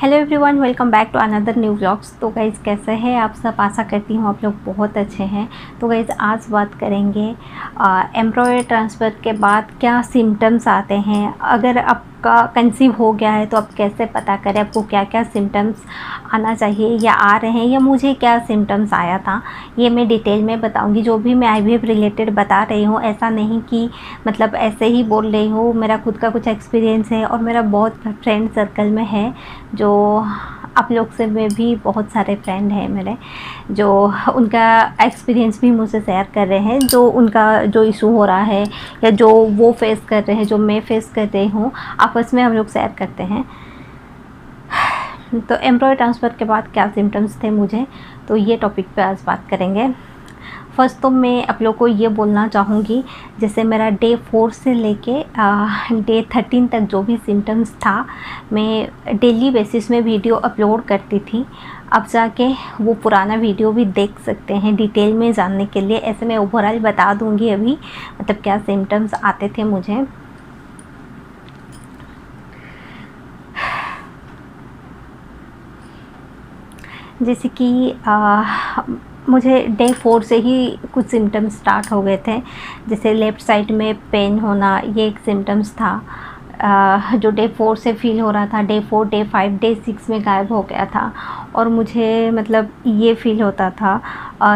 Hello everyone, welcome back to another new vlogs. तो guys कैसे हैं आप सब? आशा करती हूँ आप लोग बहुत अच्छे हैं। तो गाइज़ आज बात करेंगे एम्ब्रॉयडरी ट्रांसफ़र के बाद क्या सिम्टम्स आते हैं। अगर आपका कंसीव हो गया है तो आप कैसे पता करें आपको क्या क्या सिम्टम्स आना चाहिए या आ रहे हैं, या मुझे क्या सिम्टम्स आया था, ये मैं डिटेल में बताऊंगी। जो भी मैं IVF रिलेटेड बता रही हूँ, ऐसा नहीं कि मतलब ऐसे ही बोल रही हूँ, मेरा खुद का कुछ एक्सपीरियंस है और मेरा बहुत फ्रेंड सर्कल में है जो आप लोग से में भी बहुत सारे फ्रेंड हैं मेरे, जो उनका एक्सपीरियंस भी मुझसे शेयर कर रहे हैं, जो उनका जो इशू हो रहा है या जो वो फेस कर रहे हैं, जो मैं फेस कर रही हूँ, आपस में हम लोग शेयर करते हैं। तो एम्ब्रॉयडरी ट्रांसफ़र के बाद क्या सिम्टम्स थे मुझे, तो ये टॉपिक पे आज बात करेंगे। फर्स्ट तो मैं आप लोग को ये बोलना चाहूँगी, जैसे मेरा डे 4 से लेके डे 13 तक जो भी सिम्टम्स था, मैं डेली बेसिस में वीडियो अपलोड करती थी। अब जाके वो पुराना वीडियो भी देख सकते हैं डिटेल में जानने के लिए। ऐसे मैं ओवरऑल बता दूँगी अभी मतलब क्या सिम्टम्स आते थे मुझे। जैसे कि मुझे डे 4 से ही कुछ सिम्टम्स स्टार्ट हो गए थे। जैसे लेफ़्ट साइड में पेन होना, ये एक सिम्टम्स था जो डे 4 से फ़ील हो रहा था। डे 4, डे 5, डे 6 में गायब हो गया था और मुझे मतलब ये फ़ील होता था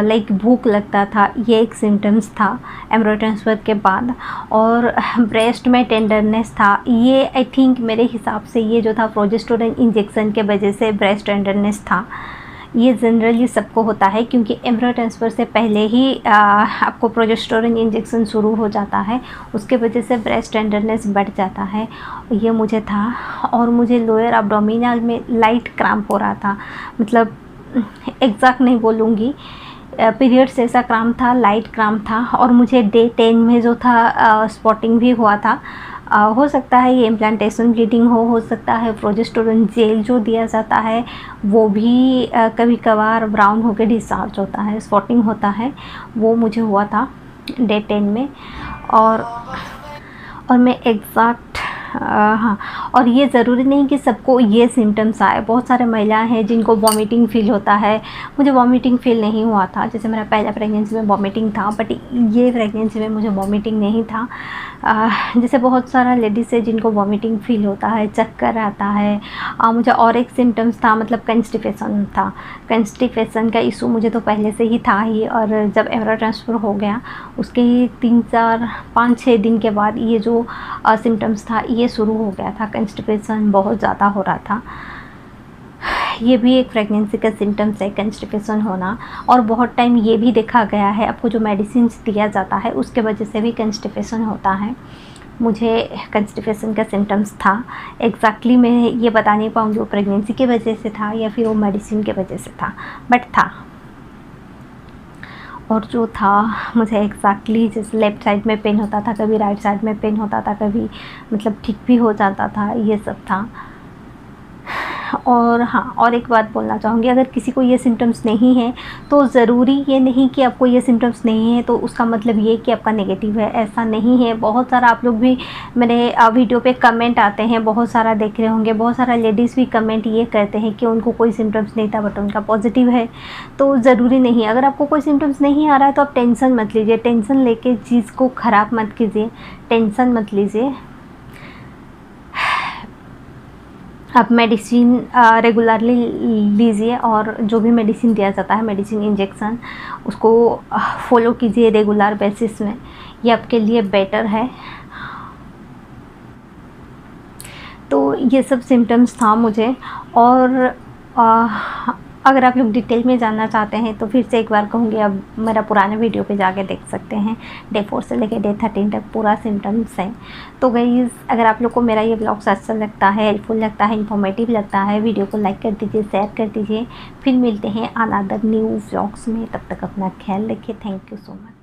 लाइक भूख लगता था। ये एक सिम्टम्स था एम्ब्रॉयडरी ट्रांसफ़र के बाद। और ब्रेस्ट में टेंडरनेस था। ये आई थिंक मेरे हिसाब से ये जो था प्रोजेस्टेरोन इंजेक्शन के वजह से ब्रेस्ट टेंडरनेस था। ये जनरली सबको होता है क्योंकि एम्ब्रॉयडरी ट्रांसफ़र से पहले ही आपको प्रोजेस्टेरोन इंजेक्शन शुरू हो जाता है, उसके वजह से ब्रेस्ट टेंडरनेस बढ़ जाता है। ये मुझे था। और मुझे लोअर एब्डोमिनल में लाइट क्रैम्प हो रहा था, मतलब एग्जैक्ट नहीं बोलूँगी, पीरियड्स ऐसा क्रैम्प था, लाइट क्रैम्प था। और मुझे डे 10 में जो था स्पॉटिंग भी हुआ था। हो सकता है ये इम्प्लांटेशन ब्लीडिंग हो सकता है प्रोजेस्टेरोन जेल जो दिया जाता है वो भी कभी कभार ब्राउन होकर डिस्चार्ज होता है, स्पॉटिंग होता है, वो मुझे हुआ था डे 10 में। और मैं एग्जैक्ट हाँ, और ये ज़रूरी नहीं कि सबको ये सिम्टम्स आए। बहुत सारे महिलाएं हैं जिनको वॉमिटिंग फ़ील होता है। मुझे वॉमिटिंग फ़ील नहीं हुआ था। जैसे मेरा पहला प्रेगनेंसी में वॉमिटिंग था, बट ये प्रेगनेंसी में मुझे वॉमिटिंग नहीं था। जैसे बहुत सारा लेडीज़ है जिनको वॉमिटिंग फ़ील होता है, चक्कर आता है। मुझे और एक सिम्टम्स था, मतलब कंस्टिपेशन था। कंस्टिपेशन का इशू मुझे तो पहले से ही था ही, और जब एम्ब्रॉयडरी ट्रांसफ़र हो गया उसके 3, 4, 5, 6 दिन के बाद ये जो सिम्टम्स था ये शुरू हो गया था। कंस्टिपेशन बहुत ज़्यादा हो रहा था। ये भी एक प्रेगनेंसी का सिम्टम्स है, कंस्टिपेशन होना। और बहुत टाइम ये भी देखा गया है आपको जो मेडिसिन दिया जाता है उसके वजह से भी कंस्टिपेशन होता है। मुझे कंस्टिपेशन का सिम्टम्स था। एग्जैक्टली मैं ये बता नहीं पाऊँगी वो प्रेगनेंसी की वजह से था या फिर वो मेडिसिन की वजह से था, बट था। और जो था मुझे एग्जैक्टली जैसे लेफ़्ट साइड में पेन होता था, कभी राइट साइड में पेन होता था, कभी मतलब ठीक भी हो जाता था, ये सब था। और हाँ, और एक बात बोलना चाहूँगी, अगर किसी को ये सिम्टम्स नहीं है तो ज़रूरी ये नहीं कि आपको ये सिम्टम्स नहीं है तो उसका मतलब ये कि आपका नेगेटिव है, ऐसा नहीं है। बहुत सारा आप लोग भी मेरे वीडियो पे कमेंट आते हैं, बहुत सारा देख रहे होंगे, बहुत सारा लेडीज़ भी कमेंट ये करते हैं कि उनको कोई सिम्टम्स नहीं था बट उनका पॉजिटिव है। तो ज़रूरी नहीं है। अगर आपको कोई सिम्टम्स नहीं आ रहा है तो आप टेंशन मत लीजिए, टेंशन लेके चीज़ को ख़राब मत कीजिए, टेंशन मत लीजिए। आप मेडिसिन रेगुलरली लीजिए, और जो भी मेडिसिन दिया जाता है, मेडिसिन इंजेक्शन, उसको फॉलो कीजिए रेगुलर बेसिस में, ये आपके लिए बेटर है। तो ये सब सिम्टम्स था मुझे। और अगर आप लोग डिटेल में जानना चाहते हैं तो फिर से एक बार कहूँगी, अब मेरा पुराना वीडियो पे जाके देख सकते हैं। डे 4 से लेके डे 13 तक पूरा सिम्टम्स है। तो गाइस, अगर आप लोग को मेरा ये ब्लॉग अच्छा लगता है, हेल्पफुल लगता है, इन्फॉर्मेटिव लगता है, वीडियो को लाइक कर दीजिए, शेयर कर दीजिए। फिर मिलते हैं अनदर न्यू व्लॉग्स में, तब तक अपना ख्याल रखिए। Thank you so much.